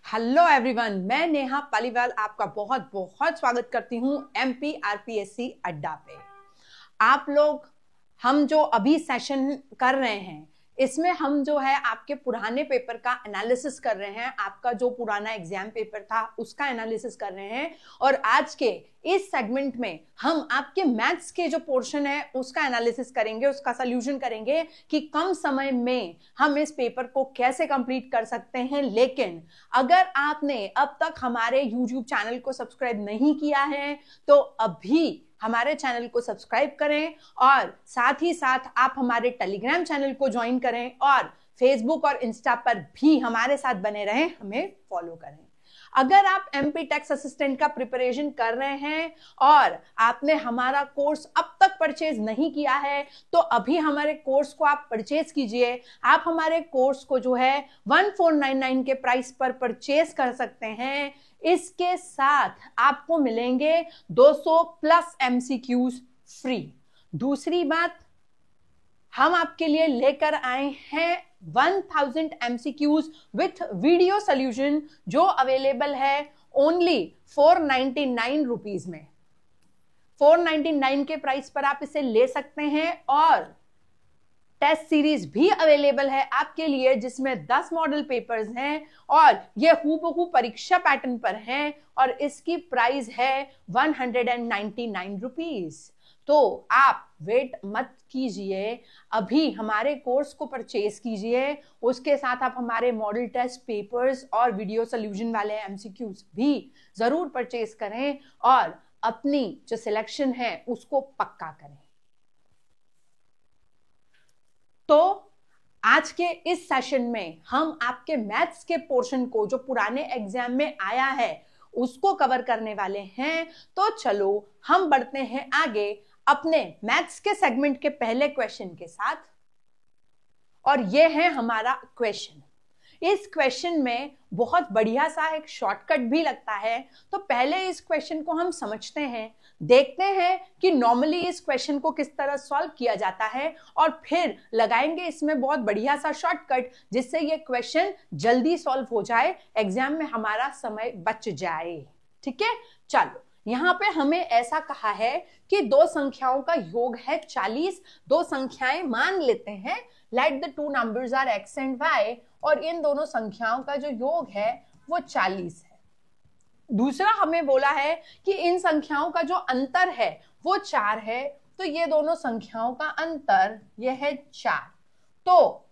Hello everyone, मैं नेहा पालीवाल आपका बहुत बहुत स्वागत करती हूँ MPRPSC अड्डा पे। आप लोग हम जो अभी सेशन कर रहे हैं इसमें हम जो है आपके पुराने पेपर का एनालिसिस कर रहे हैं। आपका जो पुराना एग्जाम पेपर था उसका एनालिसिस कर रहे हैं और आज के इस सेगमेंट में हम आपके मैथ्स के जो पोर्शन है उसका एनालिसिस करेंगे, उसका सॉल्यूशन करेंगे कि कम समय में हम इस पेपर को कैसे कंप्लीट कर सकते हैं। लेकिन अगर आपने अब तक हमारे YouTube चैनल को सब्सक्राइब नहीं किया है तो अभी हमारे चैनल को सब्सक्राइब करें और साथ ही साथ आप हमारे टेलीग्राम चैनल को ज्वाइन करें और फेसबुक और इंस्टा पर भी हमारे साथ बने रहें, हमें फॉलो करें। अगर आप MP टैक्स असिस्टेंट का प्रिपरेशन कर रहे हैं और आपने हमारा कोर्स अब तक परचेज नहीं किया है तो अभी हमारे कोर्स को आप परचेज कीजिए। आप हमारे कोर्स को जो है 1499 के प्राइस पर परचेज कर सकते हैं। इसके साथ आपको मिलेंगे 200 प्लस MCQs फ्री। दूसरी बात, हम आपके लिए लेकर आए हैं 1000 MCQs विथ वीडियो सॉल्यूशन जो अवेलेबल है ओनली 499 रुपीज में। 499 के प्राइस पर आप इसे ले सकते हैं और टेस्ट सीरीज भी अवेलेबल है आपके लिए जिसमें 10 मॉडल पेपर्स हैं और ये हूबहू परीक्षा पैटर्न पर हैं और इसकी प्राइस है 199 रुपीज। तो आप वेट मत कीजिए, अभी हमारे कोर्स को परचेज कीजिए। उसके साथ आप हमारे मॉडल टेस्ट पेपर्स और वीडियो सॉल्यूशन वाले MCQs भी जरूर परचेज करें और अपनी जो सिलेक्शन है उसको पक्का करें। तो आज के इस सेशन में हम आपके मैथ्स के पोर्शन को जो पुराने एग्जाम में आया है उसको कवर करने वाले हैं। तो चलो हम बढ़ते हैं आगे अपने मैथ्स के सेगमेंट के पहले क्वेश्चन के साथ। और ये है हमारा क्वेश्चन। इस क्वेश्चन में बहुत बढ़िया सा एक शॉर्टकट भी लगता है। तो पहले इस क्वेश्चन को हम समझते हैं, देखते हैं कि नॉर्मली इस क्वेश्चन को किस तरह सॉल्व किया जाता है और फिर लगाएंगे इसमें बहुत बढ़िया सा शॉर्टकट जिससे ये क्वेश्चन जल्दी सॉल्व हो जाए, एग्जाम में हमारा समय बच जाए। ठीक है, चलो यहां पे हमें ऐसा कहा है कि दो संख्याओं का योग है 40। दो संख्याएं मान लेते हैं, let the two numbers are x and y, और इन दोनों संख्याओं का जो योग है वो 40 है। दूसरा हमें बोला है कि इन संख्याओं का जो अंतर है वो 4 है। तो ये दोनों संख्याओं का अंतर ये है 4। तो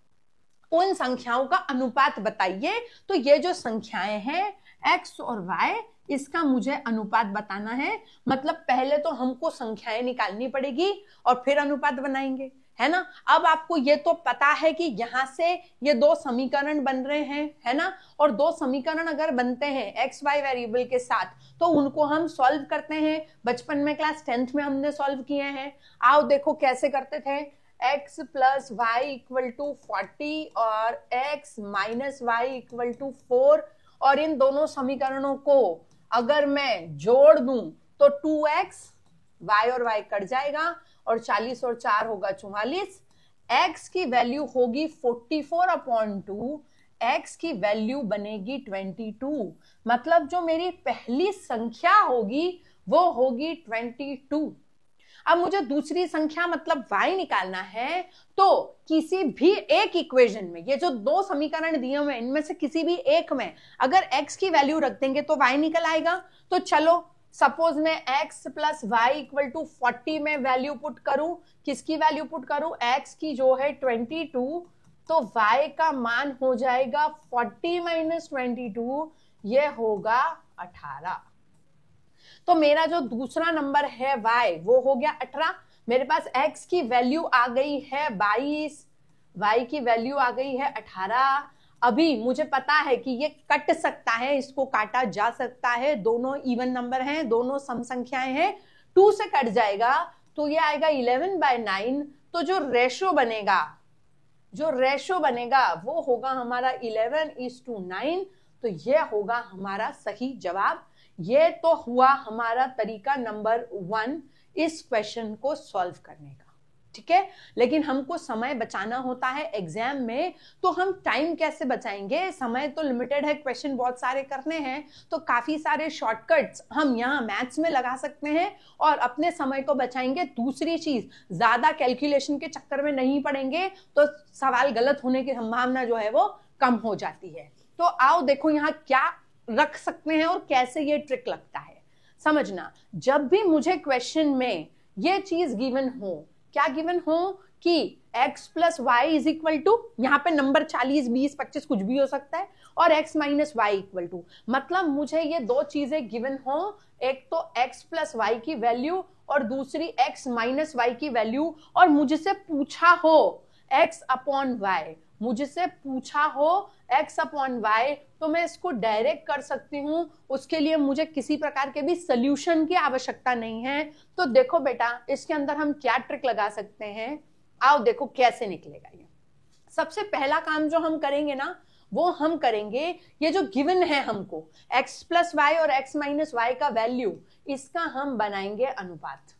उन संख्याओं का अनुपात बताइए। तो ये जो संख्याएं हैं x और y, इसका मुझे अनुपात बताना है। मतलब पहले तो हमको संख्याएं निकालनी पड़ेगी और फिर अनुपात बनाएंगे, है ना। अब आपको ये तो पता है कि यहां से ये दो समीकरण बन रहे हैं, है ना। और दो समीकरण अगर बनते हैं x y वेरिएबल के साथ तो उनको हम सॉल्व करते हैं। बचपन में क्लास 10th में हमने सॉल्व किए हैं। आओ देखो कैसे करते थे। x plus y equal to 40 और x minus y equal to 4, और इन दोनों समीकरणों को अगर मैं जोड़ दूं तो 2x, y और y कट जाएगा और 40 और 4 होगा 44। x की वैल्यू होगी 44/2, x की वैल्यू बनेगी 22। मतलब जो मेरी पहली संख्या होगी वो होगी 22। अब मुझे दूसरी संख्या मतलब y निकालना है। तो किसी भी एक इक्वेशन में, ये जो दो समीकरण दिए हुए हैं इनमें से किसी भी एक में अगर x की वैल्यू रख देंगे तो y निकल आएगा। तो चलो सपोज मैं x plus y equal to 40 में वैल्यू पुट करूं। किसकी वैल्यू पुट करूं? x की जो है 22, तो y का मान हो जाएगा 40 माइनस 22, ये होगा 18। तो मेरा जो दूसरा नंबर है y वो हो गया 18। मेरे पास x की वैल्यू आ गई है 22, y की वैल्यू आ गई है 18। अभी मुझे पता है कि ये कट सकता है, इसको काटा जा सकता है, दोनों इवन नंबर हैं, दोनों सम संख्याएं हैं। 2 से कट जाएगा तो ये आएगा 11/9। तो जो रेशो बनेगा वो होगा हमारा 11:9। तो ये होगा हमारा सही जवाब। ये तो हुआ हमारा तरीका नंबर 1 इस क्वेश्चन को सॉल्व करने का। ठीक है। लेकिन हमको समय बचाना होता है एग्जाम में, तो हम टाइम कैसे बचाएंगे? समय तो लिमिटेड है, क्वेश्चन बहुत सारे करने हैं, तो काफी सारे शॉर्टकट्स हम यहाँ मैथ्स में लगा सकते हैं और अपने समय को बचाएंगे। दूसरी चीज, ज्यादा कैलकुलेशन के चक्कर में नहीं पड़ेंगे तो सवाल गलत होने की संभावना जो है वो कम हो जाती है। तो आओ देखो यहाँ क्या रख सकते हैं और कैसे ये ट्रिक लगता है। समझना, जब भी मुझे क्वेश्चन में ये चीज गिवन हो, क्या गिवन हो कि x plus y is equal to, यहाँ पे नंबर 40, 20, 25 कुछ भी हो सकता है, और x minus y equal to, मतलब मुझे ये दो चीजें गिवन हो, एक तो x प्लस वाई की वैल्यू और दूसरी x माइनस वाई की वैल्यू, और मुझसे पूछा हो x अपॉन वाई, मुझसे पूछा हो x अपॉन वाई, तो मैं इसको डायरेक्ट कर सकती हूँ। उसके लिए मुझे किसी प्रकार के भी सोल्यूशन की आवश्यकता नहीं है। तो देखो बेटा, इसके अंदर हम क्या ट्रिक लगा सकते हैं, आओ देखो कैसे निकलेगा ये। सबसे पहला काम जो हम करेंगे ना, वो हम करेंगे, ये जो गिवन है हमको x प्लस वाई और x माइनस वाई का वैल्यू, इसका हम बनाएंगे अनुपात,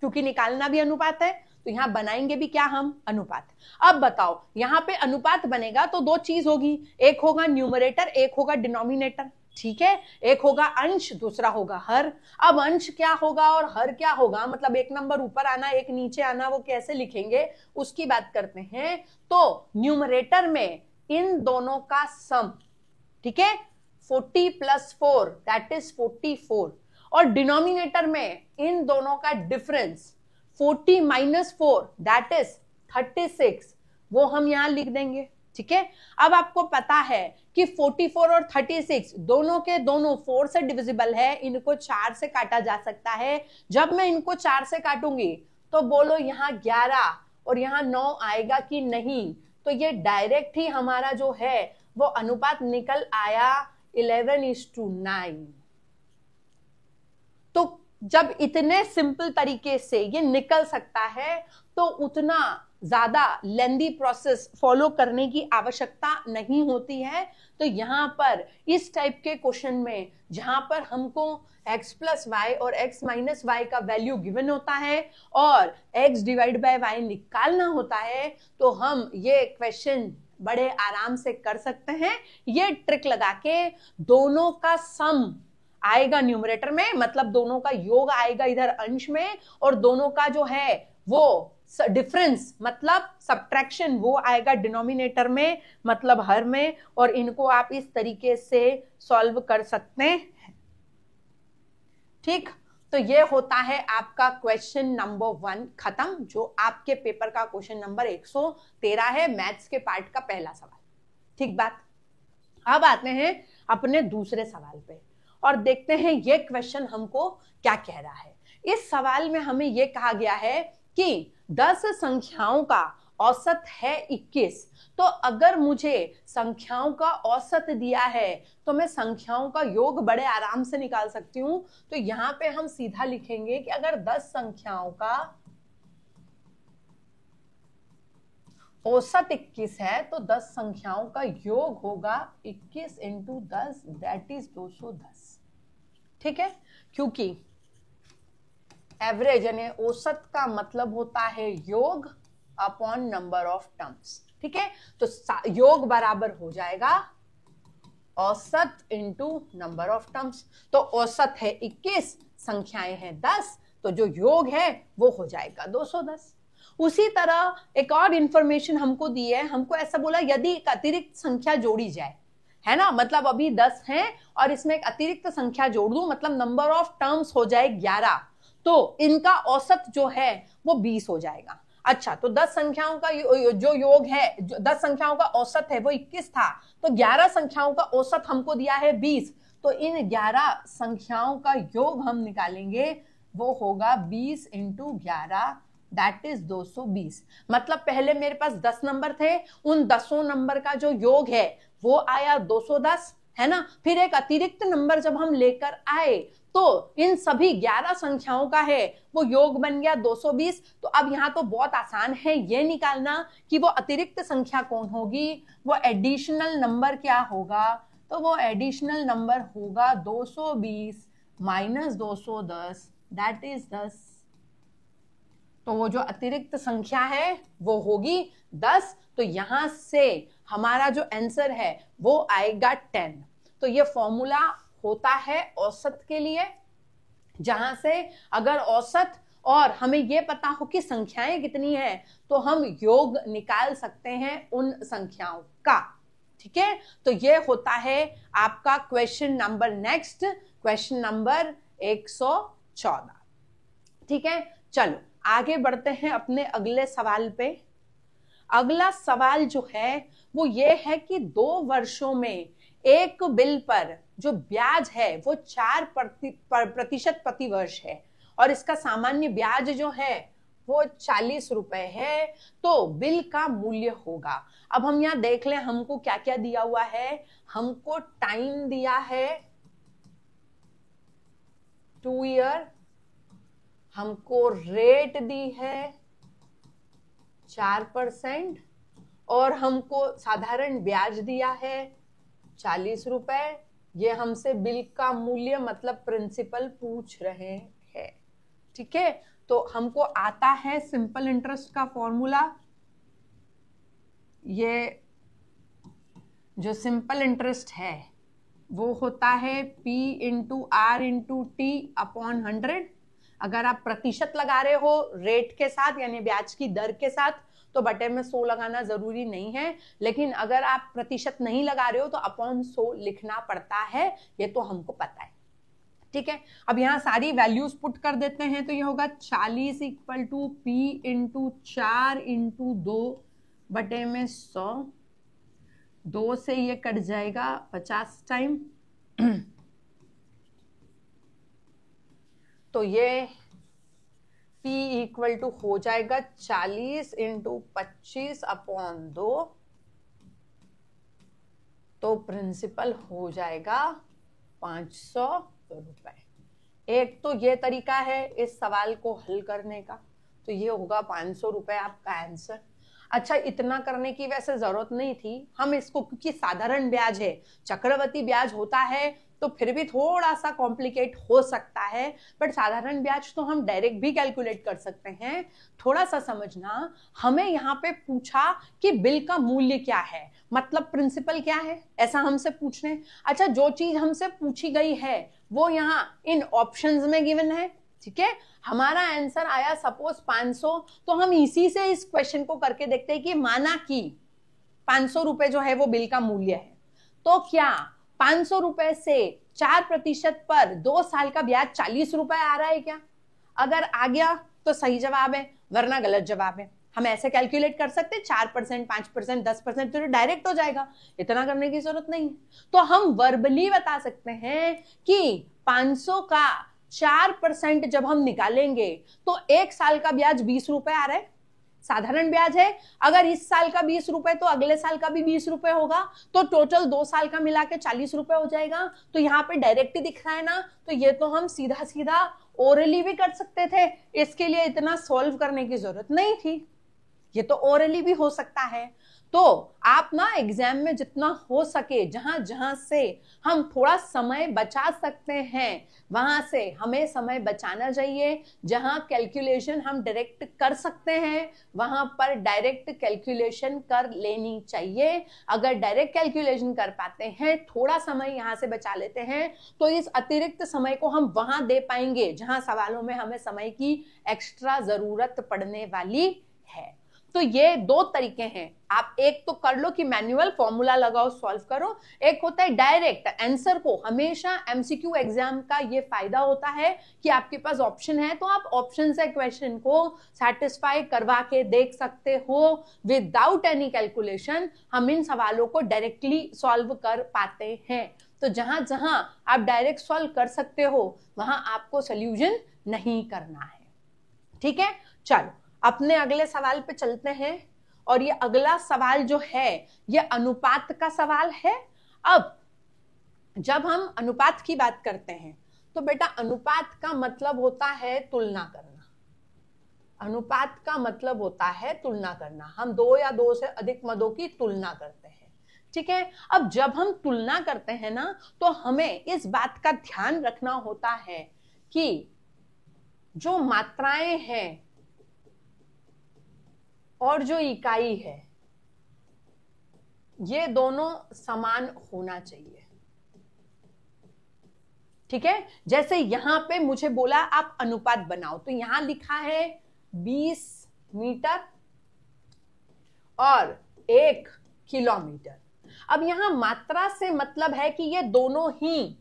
क्योंकि निकालना भी अनुपात है, तो यहां बनाएंगे भी क्या हम? अनुपात। अब बताओ, यहां पे अनुपात बनेगा तो दो चीज होगी, एक होगा न्यूमरेटर, एक होगा डिनोमिनेटर, ठीक है। एक होगा अंश, दूसरा होगा हर। अब अंश क्या होगा और हर क्या होगा, मतलब एक नंबर ऊपर आना एक नीचे आना, वो कैसे लिखेंगे उसकी बात करते हैं। तो न्यूमरेटर में इन दोनों का सम, ठीक है, 40 प्लस 4 दैट इज 44, और डिनोमिनेटर में इन दोनों का डिफरेंस 40 माइनस 4 दैट इज 36, वो हम यहां लिख देंगे, ठीक है। अब आपको पता है कि 44 और 36 दोनों के दोनों 4 से डिविजिबल है, इनको 4 से काटा जा सकता है। जब मैं इनको 4 से काटूंगी तो बोलो यहाँ 11 और यहाँ 9 आएगा कि नहीं? तो ये डायरेक्ट ही हमारा जो है वो अनुपात निकल आया 11:9। तो जब इतने सिंपल तरीके से ये निकल सकता है तो उतना ज्यादा लेंदी प्रोसेस फॉलो करने की आवश्यकता नहीं होती है। तो यहां पर इस टाइप के क्वेश्चन में जहां पर हमको x प्लस वाई और x माइनस वाई का वैल्यू गिवन होता है और x डिवाइड बाय y निकालना होता है, तो हम ये क्वेश्चन बड़े आराम से कर सकते हैं। ये ट्रिक लगा के दोनों का सम आएगा न्यूमरेटर में, मतलब दोनों का योग आएगा इधर अंश में, और दोनों का जो है वो डिफरेंस मतलब सब्ट्रैक्शन वो आएगा डिनोमिनेटर में, मतलब हर में। और इनको आप इस तरीके से सॉल्व कर सकते हैं, ठीक। तो ये होता है आपका क्वेश्चन नंबर 1 खत्म, जो आपके पेपर का क्वेश्चन नंबर 113 है, मैथ्स के पार्ट का पहला सवाल, ठीक बात। अब आते हैं अपने दूसरे सवाल पे और देखते हैं ये क्वेश्चन हमको क्या कह रहा है। इस सवाल में हमें ये कहा गया है कि 10 संख्याओं का औसत है 21, तो अगर मुझे संख्याओं का औसत दिया है तो मैं संख्याओं का योग बड़े आराम से निकाल सकती हूं। तो यहां पे हम सीधा लिखेंगे कि अगर 10 संख्याओं का औसत 21 है तो 10 संख्याओं का योग होगा 21 इंटू 10 दैट इज 210, ठीक है। क्योंकि एवरेज यानी औसत का मतलब होता है योग अपॉन नंबर ऑफ टर्म्स, ठीक है। तो योग बराबर हो जाएगा औसत इंटू नंबर ऑफ टर्म्स। तो औसत है 21, संख्याएं हैं 10, तो जो योग है वो हो जाएगा 210। उसी तरह एक और इंफॉर्मेशन हमको दी है, हमको ऐसा बोला यदि एक अतिरिक्त संख्या जोड़ी जाए, है ना, मतलब अभी 10 हैं और इसमें एक अतिरिक्त संख्या जोड़ दूं, मतलब नंबर ऑफ टर्म्स हो जाए 11, तो इनका औसत जो है वो 20 हो जाएगा। अच्छा, तो 10 संख्याओं का जो योग है, 10 संख्याओं का औसत है वो 21 था, तो 11 संख्याओं का औसत हमको दिया है 20, तो इन 11 संख्याओं का योग हम निकालेंगे, वो होगा 20 इंटू 11 दैट इज 220। मतलब पहले मेरे पास 10 नंबर थे, उन 10 नंबर का जो योग है वो आया 210, है ना। फिर एक अतिरिक्त नंबर जब हम लेकर आए तो इन सभी 11 संख्याओं का है वो योग बन गया 220। तो अब यहां तो बहुत आसान है ये निकालना कि वो अतिरिक्त संख्या कौन होगी, वो एडिशनल नंबर क्या होगा। तो वो एडिशनल नंबर होगा 220 माइनस 210 दैट इज 10। तो वो जो अतिरिक्त संख्या है वो होगी 10। तो यहां से हमारा जो आंसर है वो आएगा 10। तो ये फॉर्मूला होता है औसत के लिए, जहां से अगर औसत और हमें ये पता हो कि संख्याएं कितनी है तो हम योग निकाल सकते हैं उन संख्याओं का। ठीक है, तो ये होता है आपका question number, next question number 114। ठीक है, चलो आगे बढ़ते हैं अपने अगले सवाल पे। अगला सवाल जो है वो ये है कि 2 वर्षों में एक बिल पर जो ब्याज है वो 4% प्रति वर्ष है और इसका सामान्य ब्याज जो है वो 40 रुपए है, तो बिल का मूल्य होगा। अब हम यहां देख लें हमको क्या क्या दिया हुआ है। हमको टाइम दिया है 2 ईयर, हमको रेट दी है 4% और हमको साधारण ब्याज दिया है 40 रुपए। ये हमसे बिल का मूल्य मतलब प्रिंसिपल पूछ रहे हैं। ठीक है, तो हमको आता है सिंपल इंटरेस्ट का फॉर्मूला। ये जो सिंपल इंटरेस्ट है वो होता है P into R into T upon 100। अगर आप प्रतिशत लगा रहे हो रेट के साथ यानी ब्याज की दर के साथ तो बटे में 100 लगाना जरूरी नहीं है, लेकिन अगर आप प्रतिशत नहीं लगा रहे हो तो अपॉन 100 लिखना पड़ता है, ये तो हमको पता है। ठीक है, अब यहां सारी वैल्यूज पुट कर देते हैं तो ये होगा 40 equal to P into 4 into 2 बटे में 100। 2 से ये कट जाएगा 50 टाइम, तो ये P इक्वल टू हो जाएगा 40 इंटू 25 अपॉन 2, तो प्रिंसिपल हो जाएगा 500 रुपए। एक तो ये तरीका है इस सवाल को हल करने का, तो ये होगा 500 रुपए आपका आंसर। अच्छा, इतना करने की वैसे जरूरत नहीं थी, हम इसको क्योंकि साधारण ब्याज है, चक्रवृद्धि ब्याज होता है तो फिर भी थोड़ा सा कॉम्प्लिकेट हो सकता है, बट साधारण ब्याज तो हम डायरेक्ट भी कैलकुलेट कर सकते हैं। थोड़ा सा समझना, हमें यहाँ पे पूछा कि बिल का मूल्य क्या है, मतलब प्रिंसिपल क्या है, ऐसा हमसे पूछ रहे हैं। अच्छा, जो चीज हमसे पूछी गई है वो यहाँ इन ऑप्शंस में गिवन है। ठीक है, हमारा आंसर आया सपोज 500, तो हम इसी से इस क्वेश्चन को करके देखते हैं कि माना कि 500 रुपए जो है वो बिल का मूल्य है, तो क्या 500 रुपए से 4% पर 2 साल का ब्याज 40 रुपए आ रहा है क्या? अगर आ गया तो सही जवाब है, वरना गलत जवाब है। हम ऐसे कैलकुलेट कर सकते हैं 4%, 5%, 10%, तो डायरेक्ट हो जाएगा, इतना करने की जरूरत नहीं है। तो हम वर्बली बता सकते हैं कि 500 का 4% जब हम निकालेंगे तो 1 साल का ब्याज 20 रुपए आ रहा है, साधारण ब्याज है। अगर इस साल का 20 रुपए तो अगले साल का भी 20 रुपए होगा, तो टोटल 2 साल का मिला के 40 रुपए हो जाएगा। तो यहाँ पे डायरेक्ट ही दिख रहा है ना, तो ये तो हम सीधा सीधा ओरली भी कर सकते थे, इसके लिए इतना सॉल्व करने की जरूरत नहीं थी, ये तो ओरली भी हो सकता है। तो आप ना एग्जाम में जितना हो सके जहां जहां से हम थोड़ा समय बचा सकते हैं वहां से हमें समय बचाना चाहिए। जहां कैलकुलेशन हम डायरेक्ट कर सकते हैं वहां पर डायरेक्ट कैलकुलेशन कर लेनी चाहिए। अगर डायरेक्ट कैलकुलेशन कर पाते हैं, थोड़ा समय यहां से बचा लेते हैं, तो इस अतिरिक्त समय को हम वहां दे पाएंगे जहां सवालों में हमें समय की एक्स्ट्रा जरूरत पड़ने वाली है। तो ये 2 तरीके हैं, आप एक तो कर लो कि मैन्युअल फॉर्मूला लगाओ सॉल्व करो, एक होता है डायरेक्ट आंसर को। हमेशा एमसीक्यू एग्जाम का ये फायदा होता है कि आपके पास ऑप्शन है, तो आप ऑप्शन से क्वेश्चन को सेटिस्फाई करवा के देख सकते हो विदाउट एनी कैलकुलेशन। हम इन सवालों को डायरेक्टली सॉल्व कर पाते हैं। तो जहां जहां आप डायरेक्ट सॉल्व कर सकते हो वहां आपको सोल्यूशन नहीं करना है। ठीक है, चलो अपने अगले सवाल पे चलते हैं। और ये अगला सवाल जो है ये अनुपात का सवाल है। अब जब हम अनुपात की बात करते हैं तो बेटा अनुपात का मतलब होता है तुलना करना। अनुपात का मतलब होता है तुलना करना, हम 2 या 2 से अधिक मदों की तुलना करते हैं। ठीक है, अब जब हम तुलना करते हैं ना तो हमें इस बात का ध्यान रखना होता है कि जो मात्राएं हैं और जो इकाई है ये दोनों समान होना चाहिए। ठीक है, जैसे यहां पे मुझे बोला आप अनुपात बनाओ, तो यहां लिखा है 20 मीटर और 1 किलोमीटर। अब यहां मात्रा से मतलब है कि ये दोनों ही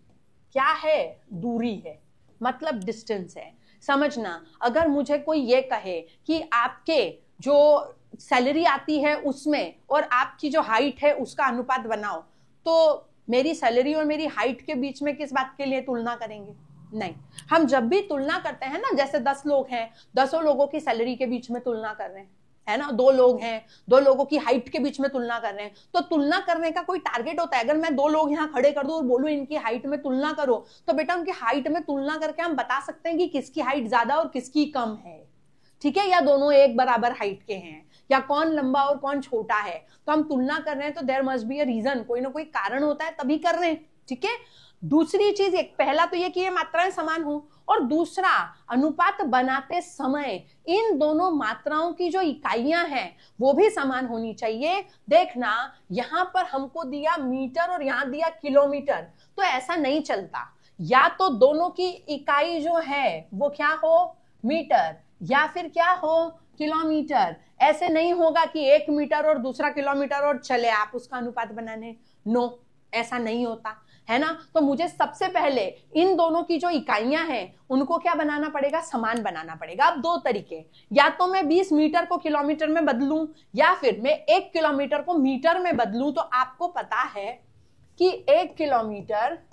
क्या है, दूरी है, मतलब डिस्टेंस है। समझना, अगर मुझे कोई ये कहे कि आपके जो सैलरी आती है उसमें और आपकी जो हाइट है उसका अनुपात बनाओ, तो मेरी सैलरी और मेरी हाइट के बीच में किस बात के लिए तुलना करेंगे? नहीं, हम जब भी तुलना करते हैं ना, जैसे 10 लोग हैं, 10 लोगों की सैलरी के बीच में तुलना कर रहे हैं, है ना, 2 लोग हैं, 2 लोगों की हाइट के बीच में तुलना कर रहे हैं, तो तुलना करने का कोई टारगेट होता है। अगर मैं 2 लोग यहाँ खड़े कर दूं और बोलूं इनकी हाइट में तुलना करो, तो बेटा उनकी हाइट में तुलना करके हम बता सकते हैं कि किसकी हाइट ज्यादा और किसकी कम है। ठीक है, या दोनों एक बराबर हाइट के हैं, या कौन लंबा और कौन छोटा है। तो हम तुलना कर रहे हैं तो there must be a reason, कोई ना कोई कारण होता है तभी कर रहे हैं। ठीक है, दूसरी चीज, एक पहला तो ये कि ये मात्राएं समान हो, और दूसरा अनुपात बनाते समय इन दोनों मात्राओं की जो इकाइयां हैं वो भी समान होनी चाहिए। देखना, यहां पर हमको दिया मीटर और यहां दिया किलोमीटर, तो ऐसा नहीं चलता। या तो दोनों की इकाई जो है वो क्या हो, मीटर, या फिर क्या हो, किलोमीटर। ऐसे नहीं होगा कि 1 मीटर और दूसरा किलोमीटर और चले आप उसका अनुपात बनाने, नो, ऐसा नहीं होता है ना। तो मुझे सबसे पहले इन दोनों की जो इकाइयां हैं उनको क्या बनाना पड़ेगा, समान बनाना पड़ेगा। अब 2 तरीके, या तो मैं 20 मीटर को किलोमीटर में बदलूं, या फिर मैं 1 किलोमीटर को मीटर में बदलूं। तो आपको पता है कि 1 किलोमीटर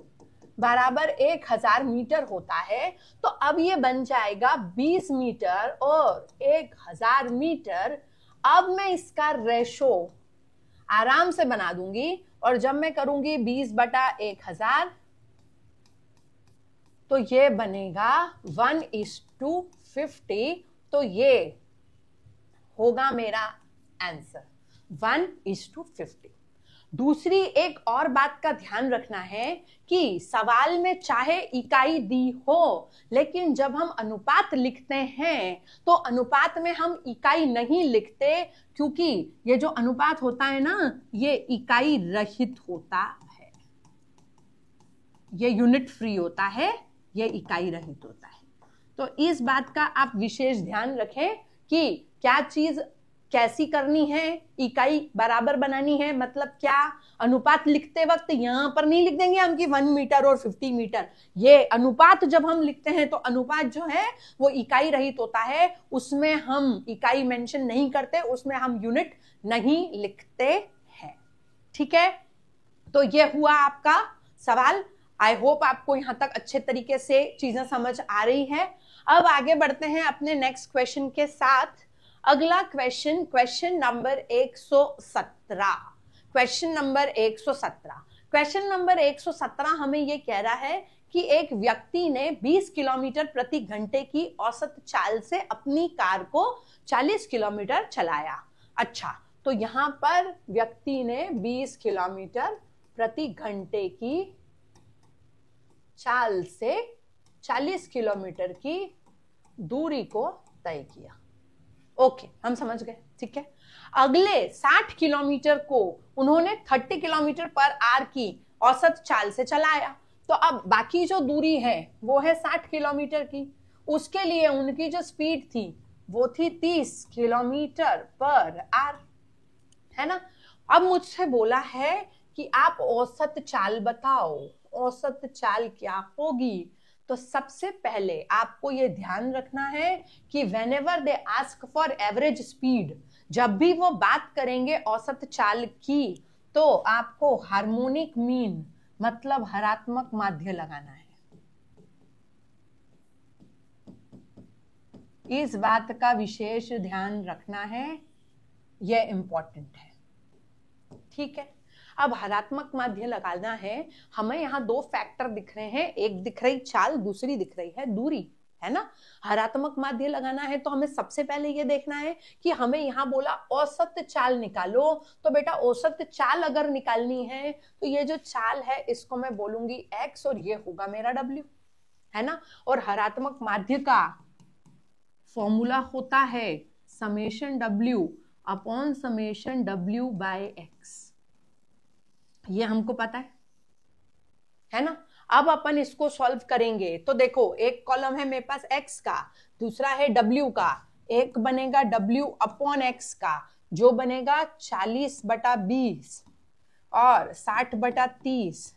बराबर 1000 मीटर होता है, तो अब ये बन जाएगा 20 मीटर और 1000 मीटर। अब मैं इसका रेशो आराम से बना दूंगी, और जब मैं करूंगी 20/1000 तो ये बनेगा 1:50। तो ये होगा मेरा आंसर 1:50। दूसरी एक और बात का ध्यान रखना है कि सवाल में चाहे इकाई दी हो, लेकिन जब हम अनुपात लिखते हैं तो अनुपात में हम इकाई नहीं लिखते, क्योंकि ये जो अनुपात होता है ना ये इकाई रहित होता है, ये यूनिट फ्री होता है, ये इकाई रहित होता है। तो इस बात का आप विशेष ध्यान रखें कि क्या चीज कैसी करनी है, इकाई बराबर बनानी है। मतलब क्या, अनुपात लिखते वक्त यहां पर नहीं लिख देंगे हम कि 1 मीटर और 50 मीटर। ये अनुपात जब हम लिखते हैं तो अनुपात जो है वो इकाई रहित होता है, उसमें हम इकाई मेंशन नहीं करते, उसमें हम यूनिट नहीं लिखते हैं। ठीक है, तो ये हुआ आपका सवाल। आई होप आपको यहां तक अच्छे तरीके से चीजें समझ आ रही है। अब आगे बढ़ते हैं अपने नेक्स्ट क्वेश्चन के साथ। अगला question, question number 117। Question number 117, question number 117 हमें यह कह रहा है कि एक व्यक्ति ने 20 किलोमीटर प्रति घंटे की औसत चाल से अपनी कार को 40 किलोमीटर चलाया। अच्छा, तो यहां पर व्यक्ति ने 20 किलोमीटर प्रति घंटे की चाल से 40 किलोमीटर की दूरी को तय किया। ओके, हम समझ गए। ठीक है, अगले 60 किलोमीटर को उन्होंने 30 किलोमीटर पर आवर की औसत चाल से चलाया। तो अब बाकी जो दूरी है वो है 60 किलोमीटर की, उसके लिए उनकी जो स्पीड थी वो थी 30 किलोमीटर पर आवर, है ना। अब मुझसे बोला है कि आप औसत चाल बताओ, औसत चाल क्या होगी। तो सबसे पहले आपको यह ध्यान रखना है कि whenever they ask for average speed, जब भी वो बात करेंगे औसत चाल की, तो आपको हार्मोनिक मीन मतलब हरात्मक माध्य लगाना है। इस बात का विशेष ध्यान रखना है, यह इंपॉर्टेंट है। ठीक है, अब हरात्मक माध्य लगाना है। हमें यहाँ 2 फैक्टर दिख रहे हैं, एक दिख रही चाल, दूसरी दिख रही है दूरी, है ना। हरात्मक माध्य लगाना है तो हमें सबसे पहले ये देखना है कि हमें यहाँ बोला औसत चाल निकालो। तो बेटा औसत चाल अगर निकालनी है तो ये जो चाल है इसको मैं बोलूंगी x और ये होगा मेरा w, है ना। और हरात्मक माध्य का फॉर्मूला होता है summation w upon summation W by x, ये हमको पता है ना। अब अपन इसको सॉल्व करेंगे तो देखो एक कॉलम है मेरे पास x का, दूसरा है W का, एक बनेगा W अपॉन x का जो बनेगा 40/20 और 60/30,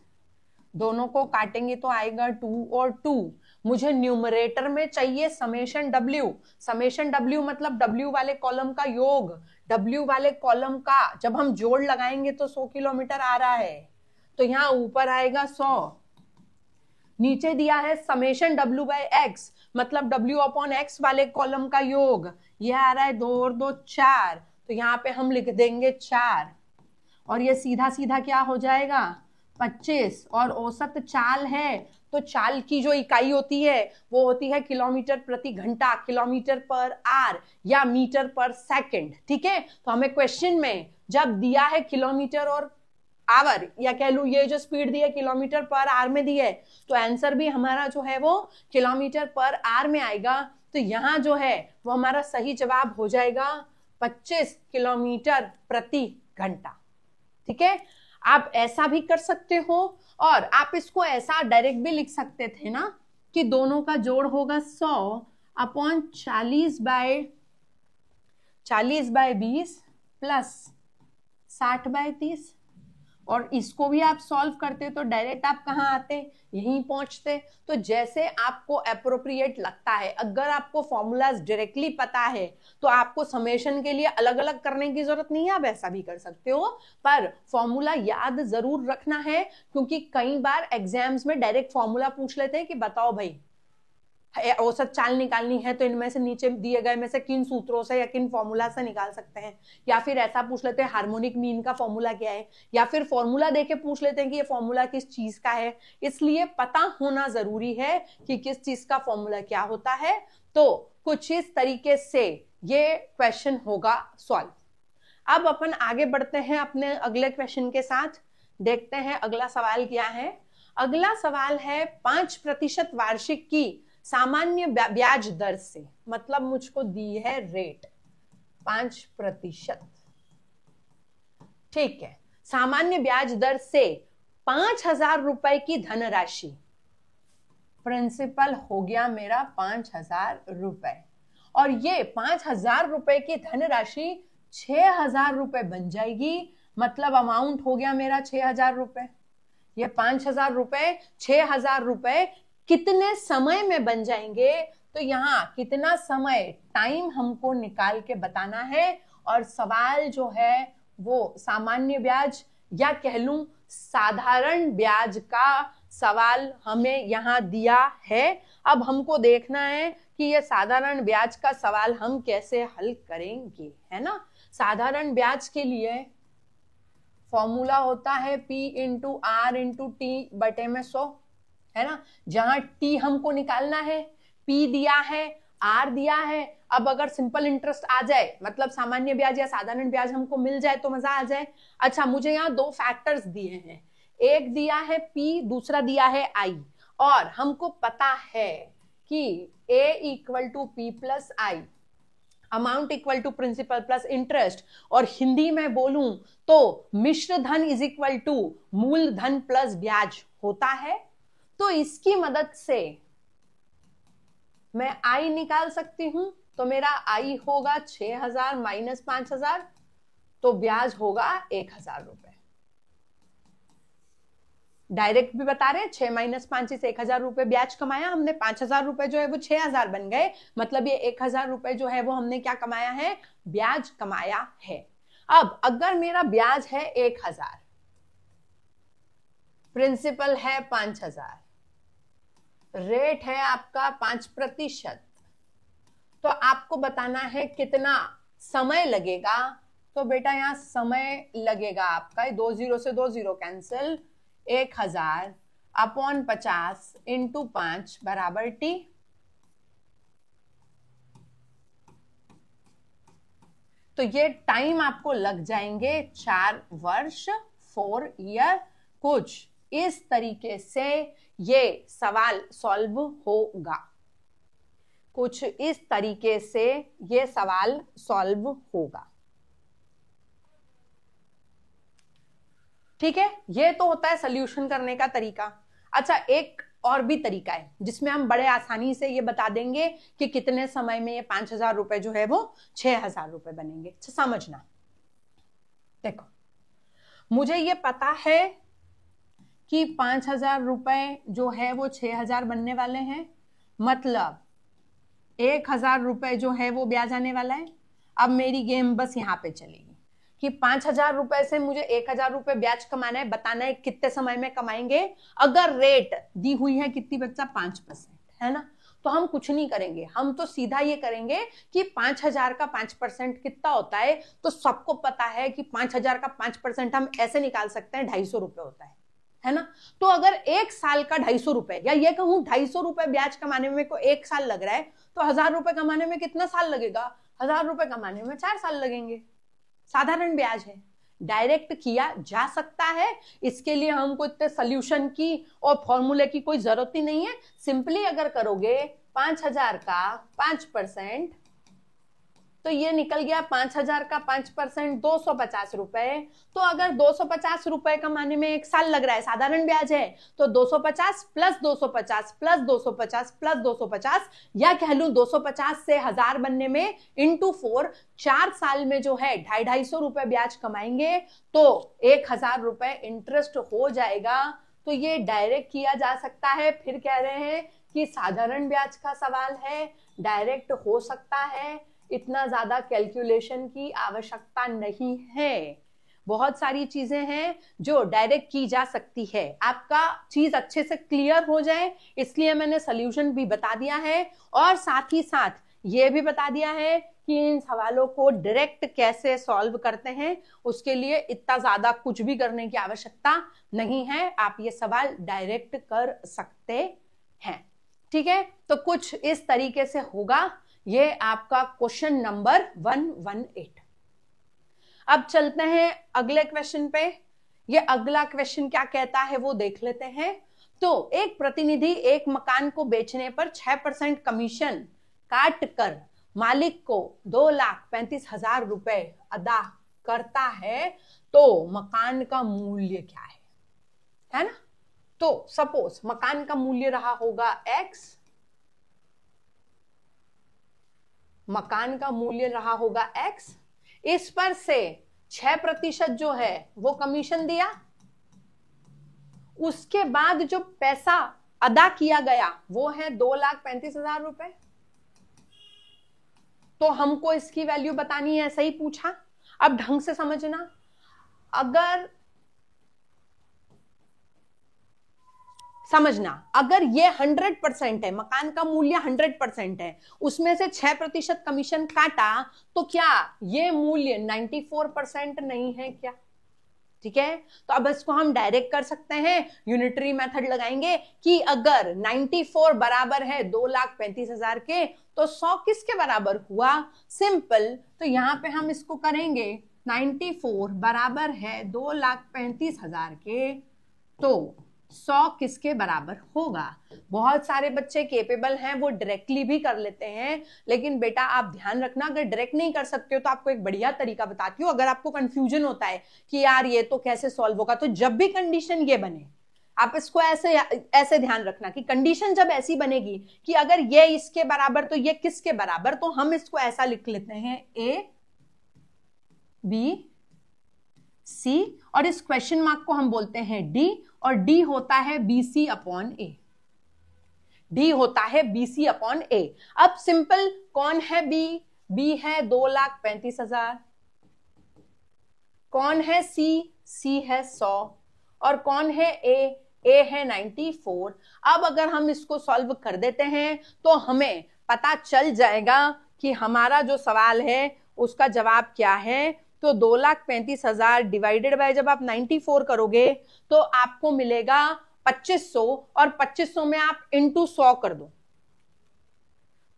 दोनों को काटेंगे तो आएगा 2 और 2। मुझे न्यूमरेटर में चाहिए समेशन W, समेशन W मतलब W वाले कॉलम का योग, W वाले कॉलम का जब हम जोड़ लगाएंगे तो 100 किलोमीटर आ रहा है, तो यहाँ ऊपर आएगा 100। नीचे दिया है समेशन W बाय x मतलब W अपॉन x वाले कॉलम का योग, यह आ रहा है 2 और 2 4, तो यहाँ पे हम लिख देंगे 4 और ये सीधा सीधा क्या हो जाएगा 25, और औसत चाल है तो चाल की जो इकाई होती है वो होती है किलोमीटर प्रति घंटा, किलोमीटर पर आर या मीटर पर सेकंड। ठीक है, तो हमें क्वेश्चन में जब दिया है किलोमीटर और आवर या कह लू ये जो स्पीड दी है किलोमीटर पर आर में दी है, तो आंसर भी हमारा जो है वो किलोमीटर पर आर में आएगा। तो यहाँ जो है वो हमारा सही जवाब हो जाएगा 25 किलोमीटर प्रति घंटा। ठीक है, आप ऐसा भी कर सकते हो और आप इसको ऐसा डायरेक्ट भी लिख सकते थे ना कि दोनों का जोड़ होगा 100 अपॉन 40/20 प्लस 60/30, और इसको भी आप सॉल्व करते तो डायरेक्ट आप कहाँ आते, यहीं पहुंचते। तो जैसे आपको अप्रोप्रिएट लगता है, अगर आपको फॉर्मूलाज डायरेक्टली पता है तो आपको समेशन के लिए अलग अलग करने की जरूरत नहीं है, आप ऐसा भी कर सकते हो, पर फॉर्मूला याद जरूर रखना है क्योंकि कई बार एग्जाम्स में डायरेक्ट फॉर्मूला पूछ लेते हैं कि बताओ भाई औसत चाल निकालनी है तो इनमें से नीचे दिए गए में से किन सूत्रों से या किन फॉर्मूला से निकाल सकते हैं, या फिर ऐसा पूछ लेते हैं हार्मोनिक मीन का फॉर्मूला क्या है, या फिर फॉर्मूला देके पूछ लेते हैं कि ये फॉर्मूला किस चीज का है। इसलिए पता होना जरूरी है कि किस चीज का फॉर्मूला क्या होता है। तो कुछ इस तरीके से ये क्वेश्चन होगा सॉल्व। अब अपन आगे बढ़ते हैं अपने अगले क्वेश्चन के साथ, देखते हैं अगला सवाल क्या है। अगला सवाल है 5% वार्षिक की सामान्य ब्याज दर से, मतलब मुझको दी है रेट 5%। ठीक है, सामान्य ब्याज दर से 5,000 रुपए की धनराशि, प्रिंसिपल हो गया मेरा 5,000 रुपए, और ये 5,000 रुपए की धनराशि 6,000 रुपए बन जाएगी, मतलब अमाउंट हो गया मेरा 6,000 रुपए। ये 5,000 रुपए 6,000 रुपए कितने समय में बन जाएंगे, तो यहाँ कितना समय टाइम हमको निकाल के बताना है, और सवाल जो है वो सामान्य ब्याज या कह लूं साधारण ब्याज का सवाल हमें यहाँ दिया है। अब हमको देखना है कि ये साधारण ब्याज का सवाल हम कैसे हल करेंगे, है ना। साधारण ब्याज के लिए फॉर्मूला होता है P into R into T बटे में 100, है ना। जहां T हमको निकालना है, P दिया है, R दिया है। अब अगर सिंपल इंटरेस्ट आ जाए, मतलब सामान्य ब्याज या साधारण ब्याज हमको मिल जाए तो मजा आ जाए। अच्छा, मुझे यहाँ 2 फैक्टर्स दिए हैं, एक दिया है P, दूसरा दिया है I, और हमको पता है कि A equal to P plus I, amount equal to principal plus interest, और हिंदी में बोलूं तो मिश्र धन इज इक्वल टू मूल धन प्लस ब्याज होता है। तो इसकी मदद से मैं I निकाल सकती हूं, तो मेरा I होगा 6,000 माइनस 5,000, तो ब्याज होगा 1,000 रुपए। डायरेक्ट भी बता रहे हैं, 6 माइनस 5 से 1,000 रुपए ब्याज कमाया हमने, 5,000 रुपए जो है वो 6,000 बन गए, मतलब ये 1,000 रुपए जो है वो हमने क्या कमाया है, ब्याज कमाया है। अब अगर मेरा ब्याज है 1,000, प्रिंसिपल है 5,000, रेट है आपका 5%, तो आपको बताना है कितना समय लगेगा। तो बेटा यहाँ समय लगेगा आपका 2 0 से 2 0 कैंसिल, 1,000 अपॉन 50 इंटू 5 बराबर T। तो ये टाइम आपको लग जाएंगे 4 वर्ष, 4 ईयर। कुछ इस तरीके से ये सवाल सॉल्व होगा, कुछ इस तरीके से ये सवाल सॉल्व होगा। ठीक है, ये तो होता है सोल्यूशन करने का तरीका। अच्छा, एक और भी तरीका है जिसमें हम बड़े आसानी से ये बता देंगे कि कितने समय में ये 5,000 रुपए जो है वो 6,000 रुपए बनेंगे। समझना, देखो मुझे ये पता है कि 5,000 रुपए जो है वो 6,000 बनने वाले हैं, मतलब 1,000 रुपए जो है वो ब्याज आने वाला है। अब मेरी गेम बस यहाँ पे चलेगी कि 5,000 रुपए से मुझे 1,000 रुपए ब्याज कमाना है, बताना है कितने समय में कमाएंगे। अगर रेट दी हुई है कितनी बच्चा, 5%, है ना, तो हम कुछ नहीं करेंगे, हम तो सीधा ये करेंगे कि 5,000 का 5% कितना होता है। तो सबको पता है कि 5,000 का 5% हम ऐसे निकाल सकते हैं, 250 रुपए होता है ना। तो अगर एक साल का 250 रुपए, या ये कहूं 250 रुपए ब्याज कमाने में को एक साल लग रहा है, तो 1,000 रुपए कमाने में कितना साल लगेगा, 1,000 रुपए कमाने में 4 साल लगेंगे। साधारण ब्याज है, डायरेक्ट किया जा सकता है। इसके लिए हमको इतने सोल्यूशन की और फॉर्मूले की कोई जरूरत ही नहीं है। सिंपली अगर करोगे 5,000 का 5%, तो ये निकल गया 5,000 का 5% 250 रुपए। तो अगर 250 रुपए कमाने में एक साल लग रहा है, साधारण ब्याज है, तो 250 प्लस 250 प्लस 250 प्लस 250, या कह लूं 250 से 1,000 बनने में इंटू 4, 4 साल में जो है 250 रुपए ब्याज कमाएंगे, तो 1,000 रुपए इंटरेस्ट हो जाएगा। तो ये डायरेक्ट किया जा सकता है। फिर कह रहे हैं कि साधारण ब्याज का सवाल है, डायरेक्ट हो सकता है, इतना ज्यादा कैलकुलेशन की आवश्यकता नहीं है। बहुत सारी चीजें हैं जो डायरेक्ट की जा सकती है। आपका चीज अच्छे से क्लियर हो जाए इसलिए मैंने सॉल्यूशन भी बता दिया है, और साथ ही साथ ये भी बता दिया है कि इन सवालों को डायरेक्ट कैसे सॉल्व करते हैं। उसके लिए इतना ज्यादा कुछ भी करने की आवश्यकता नहीं है, आप ये सवाल डायरेक्ट कर सकते हैं। ठीक है, तो कुछ इस तरीके से होगा। ये आपका क्वेश्चन नंबर 118। अब चलते हैं अगले क्वेश्चन पे। ये अगला क्वेश्चन क्या कहता है वो देख लेते हैं। तो एक प्रतिनिधि एक मकान को बेचने पर 6% कमीशन काट कर मालिक को 2,35,000 रुपए अदा करता है, तो मकान का मूल्य क्या है ना। तो सपोज मकान का मूल्य रहा होगा X, मकान का मूल्य रहा होगा X, इस पर से 6% जो है वो कमीशन दिया, उसके बाद जो पैसा अदा किया गया वो है 2,35,000 रुपए। तो हमको इसकी वैल्यू बतानी है, ऐसा ही पूछा। अब ढंग से समझना, अगर ये 100% है, मकान का मूल्य 100% है, उसमें से 6% कमीशन काटा, तो क्या ये मूल्य 94% नहीं है क्या। ठीक है, तो अब इसको हम डायरेक्ट कर सकते हैं, यूनिटरी मेथड लगाएंगे कि अगर 94 बराबर है 2,35,000 के, तो 100 किसके बराबर हुआ, सिंपल। तो यहां पे हम इसको करेंगे 94 बराबर है 2,35,000 के, तो 100 किसके बराबर होगा। बहुत सारे बच्चे केपेबल हैं, वो डायरेक्टली भी कर लेते हैं, लेकिन बेटा आप ध्यान रखना, अगर डायरेक्ट नहीं कर सकते हो तो आपको एक बढ़िया तरीका बताती हूँ। अगर आपको कंफ्यूजन होता है कि यार ये तो कैसे सॉल्व होगा, तो जब भी कंडीशन ये बने, आप इसको ऐसे ध्यान रखना कि कंडीशन जब ऐसी बनेगी कि अगर ये इसके बराबर तो ये किसके बराबर, तो हम इसको ऐसा लिख लेते हैं A B C, और इस क्वेश्चन मार्क को हम बोलते हैं D, और D होता है BC अपॉन A। D होता है BC अपॉन A। अब सिंपल, कौन है B? B है 2,35,000। कौन है C? C है 100। और कौन है A? A है 94। अब अगर हम इसको सॉल्व कर देते हैं तो हमें पता चल जाएगा कि हमारा जो सवाल है उसका जवाब क्या है। तो 2,35,000 डिवाइडेड बाय जब आप 94 करोगे तो आपको मिलेगा 2,500, और 2,500 में आप इंटू 100 कर दो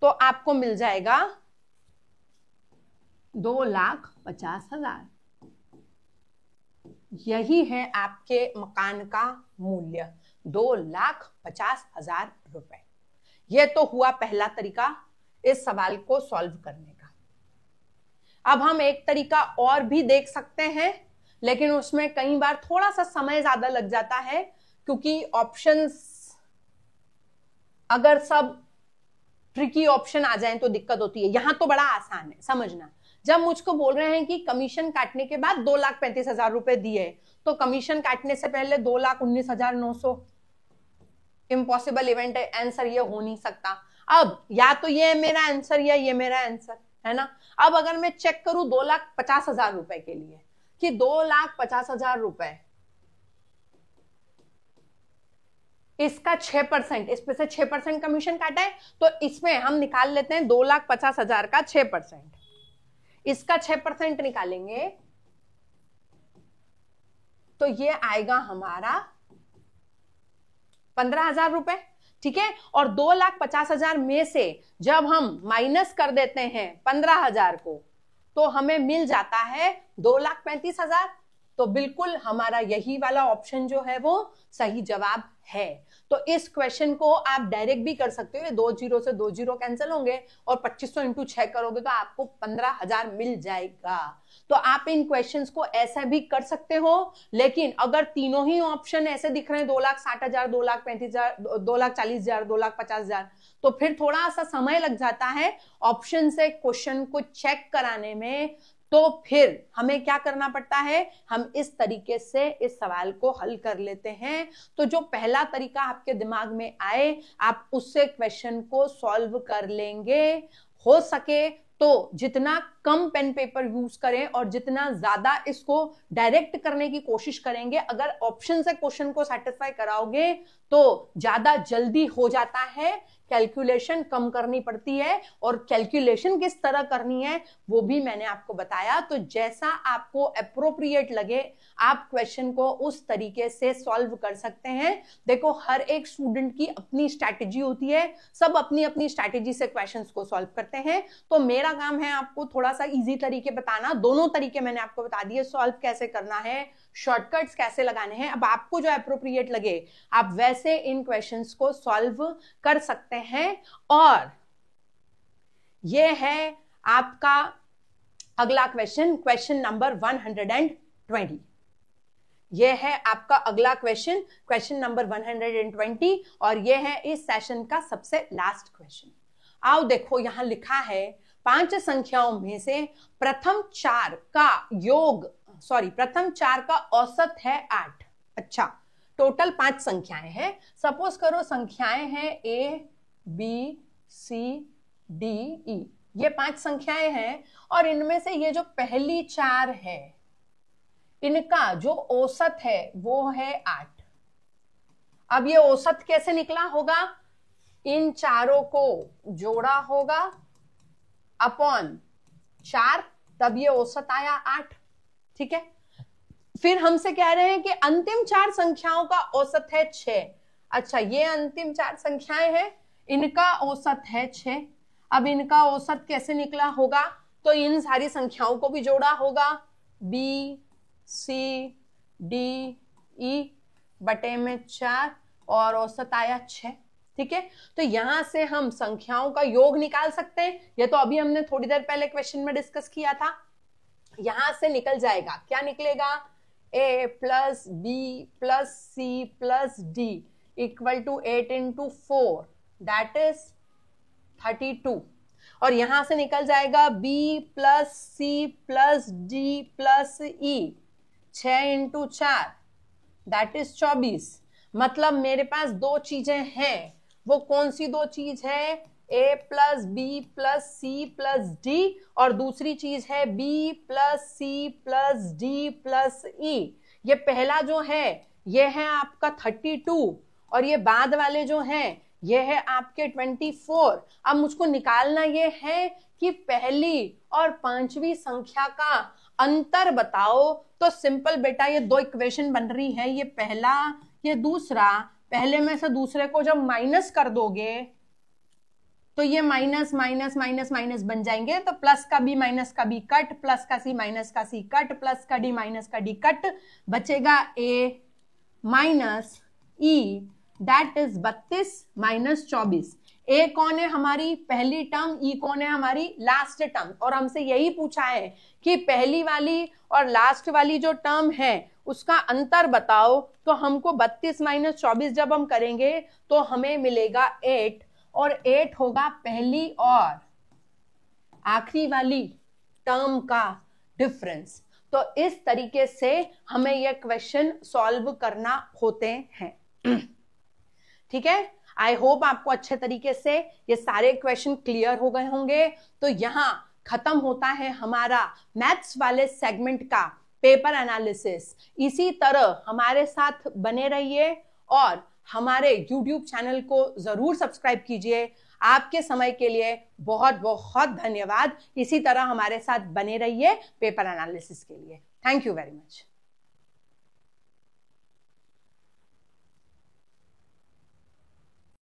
तो आपको मिल जाएगा 2,50,000। यही है आपके मकान का मूल्य, 2,50,000 रुपए। यह तो हुआ पहला तरीका इस सवाल को सॉल्व करने का। अब हम एक तरीका और भी देख सकते हैं लेकिन उसमें कई बार थोड़ा सा समय ज्यादा लग जाता है, क्योंकि ऑप्शंस अगर सब ट्रिकी ऑप्शन आ जाए तो दिक्कत होती है। यहां तो बड़ा आसान है, समझना। जब मुझको बोल रहे हैं कि कमीशन काटने के बाद 2,35,000 रुपए दिए, तो कमीशन काटने से पहले 2,19,900 इम्पॉसिबल इवेंट है, आंसर ये हो नहीं सकता। अब या तो ये मेरा आंसर या ये मेरा आंसर है ना। अब अगर मैं चेक करूं 2,50,000 रुपए के लिए कि 2,50,000 रुपए इसका 6%, इस पे से 6% कमीशन काटा है, तो इसमें हम निकाल लेते हैं 2,50,000 का 6%, इसका 6% निकालेंगे तो ये आएगा हमारा 15,000 रुपए, ठीक है। और 2,50,000 में से जब हम माइनस कर देते हैं 15,000 को, तो हमें मिल जाता है 2,35,000। तो बिल्कुल हमारा यही वाला ऑप्शन जो है वो सही जवाब है। तो इस क्वेश्चन को आप डायरेक्ट भी कर सकते हो, 2 जीरो से 2 जीरो कैंसिल होंगे और 2500 इंटू 6 करोगे तो आपको 15,000 मिल जाएगा। तो आप इन क्वेश्चंस को ऐसा भी कर सकते हो, लेकिन अगर तीनों ही ऑप्शन ऐसे दिख रहे हैं 2,60,000, 2,35,000, 2,40,000, 2,50,000, तो फिर थोड़ा सा समय लग जाता है ऑप्शन से क्वेश्चन को चेक कराने में। तो फिर हमें क्या करना पड़ता है, हम इस तरीके से इस सवाल को हल कर लेते हैं। तो जो पहला तरीका आपके दिमाग में आए, आप उससे क्वेश्चन को सॉल्व कर लेंगे। हो सके तो जितना कम पेन पेपर यूज करें और जितना ज्यादा इसको डायरेक्ट करने की कोशिश करेंगे, अगर ऑप्शन से क्वेश्चन को सेटिस्फाई कराओगे तो ज्यादा जल्दी हो जाता है। कैलकुलेशन कम करनी पड़ती है, और कैलकुलेशन किस तरह करनी है वो भी मैंने आपको बताया। तो जैसा आपको अप्रोप्रिएट लगे आप क्वेश्चन को उस तरीके से सॉल्व कर सकते हैं। देखो, हर एक स्टूडेंट की अपनी स्ट्रैटेजी होती है, सब अपनी अपनी स्ट्रैटेजी से क्वेश्चंस को सॉल्व करते हैं। तो मेरा काम है आपको थोड़ा सा इजी तरीके बताना। दोनों तरीके मैंने आपको बता दिए, सॉल्व कैसे करना है, शॉर्टकट्स कैसे लगाने हैं। अब आपको जो अप्रोप्रिएट लगे आप वैसे इन क्वेश्चंस को सॉल्व कर सकते हैं। और यह है आपका अगला क्वेश्चन, क्वेश्चन नंबर 120। यह है आपका अगला क्वेश्चन, क्वेश्चन नंबर 120, और यह है इस सेशन का सबसे लास्ट क्वेश्चन। आओ देखो, यहां लिखा है 5 संख्याओं में से प्रथम 4 का औसत है 8। अच्छा, टोटल 5 संख्याएं हैं। सपोज करो संख्याएं हैं A, B, C, D, E, ये 5 संख्याएं हैं, और इनमें से ये जो पहली 4 है इनका जो औसत है वो है 8। अब ये औसत कैसे निकला होगा, इन चारों को जोड़ा होगा अपॉन 4, तब ये औसत आया 8, ठीक है। फिर हमसे कह रहे हैं कि अंतिम 4 संख्याओं का औसत है 6। अच्छा, ये अंतिम 4 संख्याएं हैं, इनका औसत है 6। अब इनका औसत कैसे निकला होगा, तो इन सारी संख्याओं को भी जोड़ा होगा, B, C, D, E बटे में 4, और औसत आया 6, ठीक है। तो यहां से हम संख्याओं का योग निकाल सकते हैं। ये तो अभी हमने थोड़ी देर पहले क्वेश्चन में डिस्कस किया था। यहां से निकल जाएगा, क्या निकलेगा, A plus B plus C plus D equal to 8 into 4 that is 32। और यहां से निकल जाएगा B plus C plus D plus E 6 into 4 that is 24। मतलब मेरे पास 2 चीजें हैं। वो कौन सी 2 चीज है, A plus B plus C plus D, और दूसरी चीज है B plus C plus D plus E। ये पहला जो है ये है आपका 32, और ये बाद वाले जो हैं ये है आपके 24। अब मुझको निकालना ये है कि पहली और 5वीं संख्या का अंतर बताओ। तो सिंपल बेटा, ये 2 इक्वेशन बन रही है, ये पहला ये दूसरा। पहले में से दूसरे को जब माइनस कर दोगे तो ये माइनस माइनस माइनस माइनस बन जाएंगे। तो प्लस का बी माइनस का बी कट, प्लस का सी माइनस का सी कट, प्लस का डी माइनस का डी कट, बचेगा A minus E that is 32 minus 24। ए कौन है हमारी पहली टर्म, ई कौन है हमारी लास्ट टर्म, और हमसे यही पूछा है कि पहली वाली और लास्ट वाली जो टर्म है उसका अंतर बताओ। तो हमको 32 - 24 जब हम करेंगे तो हमें मिलेगा 8, और 8 होगा पहली और आखिरी वाली टर्म का डिफरेंस। तो इस तरीके से हमें यह क्वेश्चन सॉल्व करना होते हैं। ठीक है, आई होप आपको अच्छे तरीके से ये सारे क्वेश्चन क्लियर हो गए होंगे। तो यहां खत्म होता है हमारा मैथ्स वाले सेगमेंट का पेपर एनालिसिस। इसी तरह हमारे साथ बने रहिए और हमारे YouTube चैनल को जरूर सब्सक्राइब कीजिए। आपके समय के लिए बहुत बहुत धन्यवाद। इसी तरह हमारे साथ बने रहिए पेपर एनालिसिस के लिए। Thank you very much.